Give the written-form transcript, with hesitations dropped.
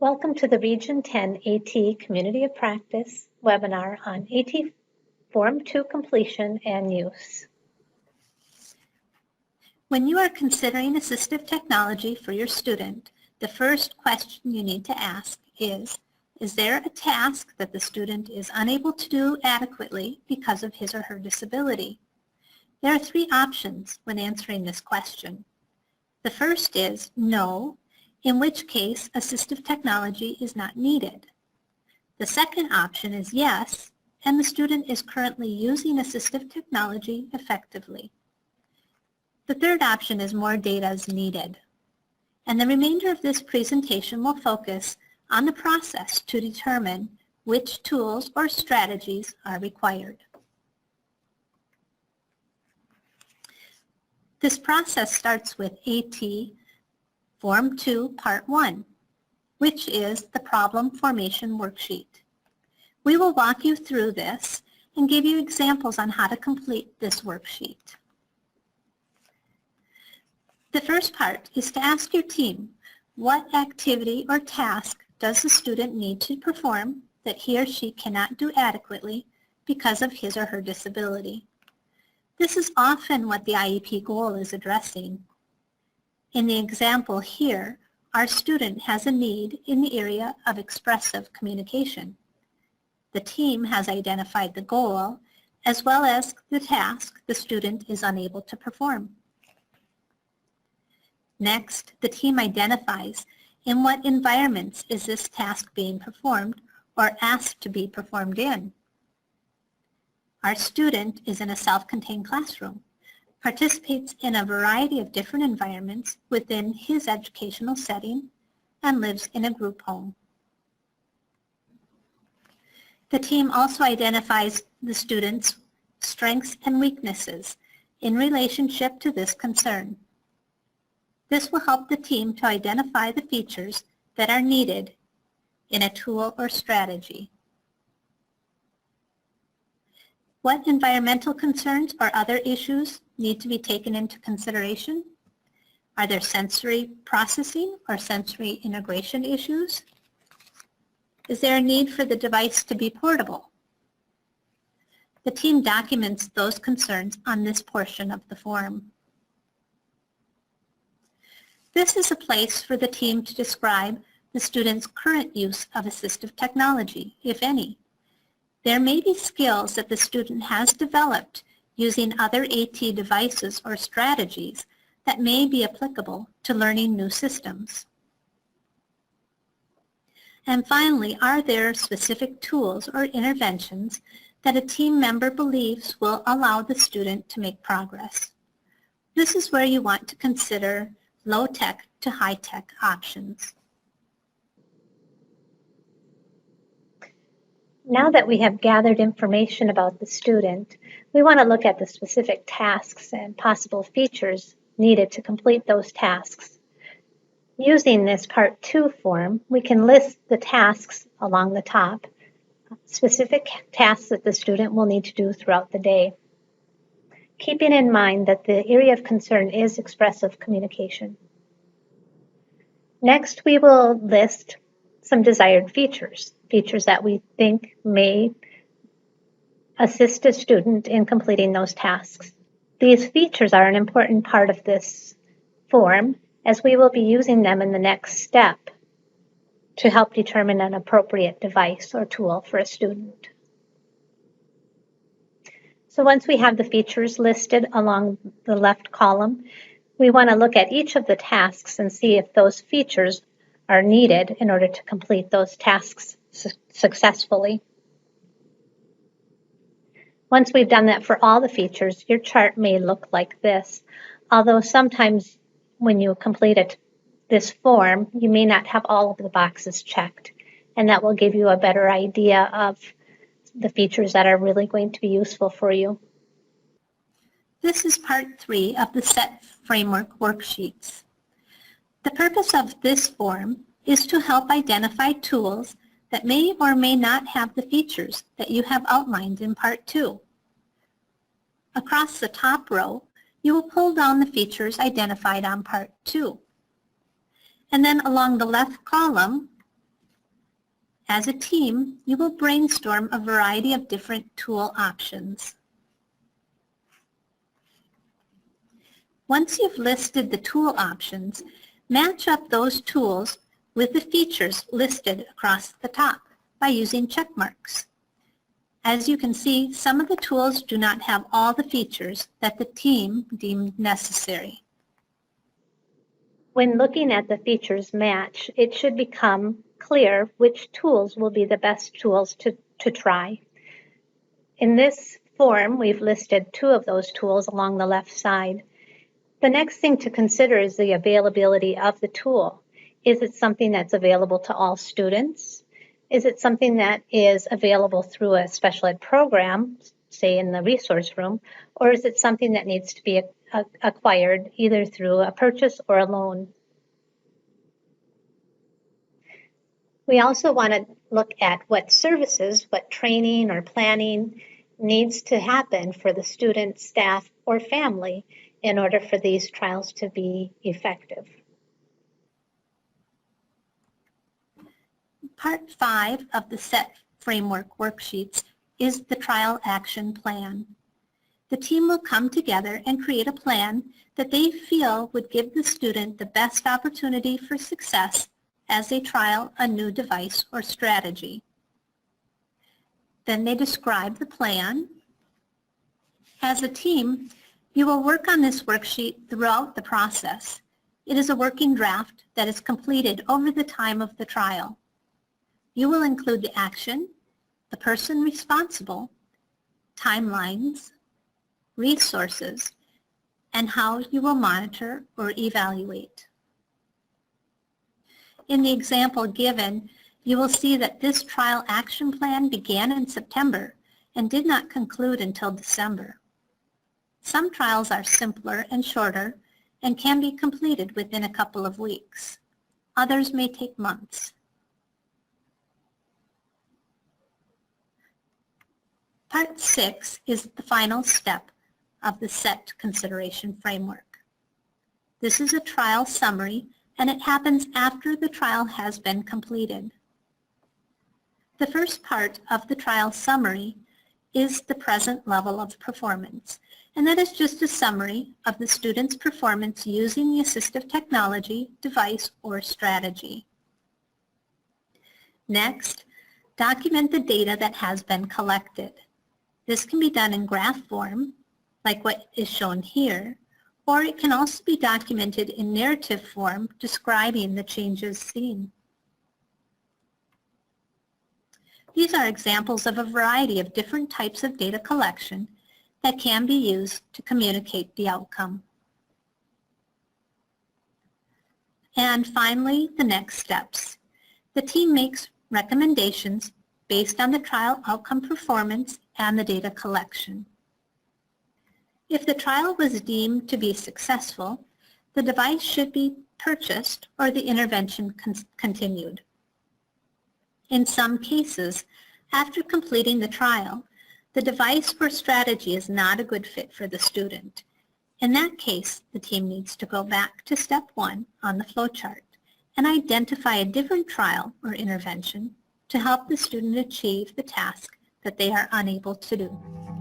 Welcome to the Region 10 AT Community of Practice webinar on AT Form 2 completion and use. When you are considering assistive technology for your student, the first question you need to ask is there a task that the student is unable to do adequately because of his or her disability? There are three options when answering this question. The first is no, in which case assistive technology is not needed. The second option is yes, and the student is currently using assistive technology effectively. The third option is more data is needed. And the remainder of this presentation will focus on the process to determine which tools or strategies are required. This process starts with AT Form 2 Part 1, which is the Problem Formation Worksheet. We will walk you through this and give you examples on how to complete this worksheet. The first part is to ask your team, what activity or task does the student need to perform that he or she cannot do adequately because of his or her disability? This is often what the IEP goal is addressing. In the example here, our student has a need in the area of expressive communication. The team has identified the goal as well as the task the student is unable to perform. Next, the team identifies in what environments is this task being performed or asked to be performed in. Our student is in a self-contained classroom, participates in a variety of different environments within his educational setting, and lives in a group home. The team also identifies the student's strengths and weaknesses in relationship to this concern. This will help the team to identify the features that are needed in a tool or strategy. What environmental concerns or other issues need to be taken into consideration? Are there sensory processing or sensory integration issues? Is there a need for the device to be portable? The team documents those concerns on this portion of the form. This is a place for the team to describe the student's current use of assistive technology, if any. There may be skills that the student has developed using other AT devices or strategies that may be applicable to learning new systems. And finally, are there specific tools or interventions that a team member believes will allow the student to make progress? This is where you want to consider low-tech to high-tech options. Now that we have gathered information about the student, we want to look at the specific tasks and possible features needed to complete those tasks. Using this Part 2 form, we can list the tasks along the top, specific tasks that the student will need to do throughout the day, keeping in mind that the area of concern is expressive communication. Next, we will list some desired features that we think may assist a student in completing those tasks. These features are an important part of this form, as we will be using them in the next step to help determine an appropriate device or tool for a student. So once we have the features listed along the left column, we want to look at each of the tasks and see if those features are needed in order to complete those tasks successfully. Once we've done that for all the features, your chart may look like this, although sometimes when you complete this form, you may not have all of the boxes checked, and that will give you a better idea of the features that are really going to be useful for you. This is Part 3 of the SET Framework worksheets. The purpose of this form is to help identify tools that may or may not have the features that you have outlined in Part 2. Across the top row, you will pull down the features identified on Part 2. And then along the left column, As a team, you will brainstorm a variety of different tool options. Once you've listed the tool options, match up those tools with the features listed across the top by using check marks. As you can see, some of the tools do not have all the features that the team deemed necessary. When looking at the features match, it should become clear which tools will be the best tools to try. In this form, we've listed 2 of those tools along the left side. The next thing to consider is the availability of the tool. Is it something that's available to all students? Is it something that is available through a special ed program, say in the resource room, or is it something that needs to be acquired either through a purchase or a loan? We also want to look at what services, what training or planning needs to happen for the student, staff, or family in order for these trials to be effective. Part 5 of the SET framework worksheets is the trial action plan. The team will come together and create a plan that they feel would give the student the best opportunity for success as they trial a new device or strategy. Then they describe the plan. As a team, you will work on this worksheet throughout the process. It is a working draft that is completed over the time of the trial. You will include the action, the person responsible, timelines, resources, and how you will monitor or evaluate. In the example given, you will see that this trial action plan began in September and did not conclude until December. Some trials are simpler and shorter and can be completed within a couple of weeks. Others may take months. Part 6 is the final step of the SET consideration framework. This is a trial summary, and it happens after the trial has been completed. The first part of the trial summary is the present level of performance, and that is just a summary of the student's performance using the assistive technology, device, or strategy. Next, document the data that has been collected. This can be done in graph form, like what is shown here, or it can also be documented in narrative form describing the changes seen. These are examples of a variety of different types of data collection that can be used to communicate the outcome. And finally, the next steps. The team makes recommendations based on the trial outcome performance and the data collection. If the trial was deemed to be successful, the device should be purchased or the intervention continued. In some cases, after completing the trial, the device or strategy is not a good fit for the student. In that case, the team needs to go back to step 1 on the flowchart and identify a different trial or intervention to help the student achieve the task that they are unable to do.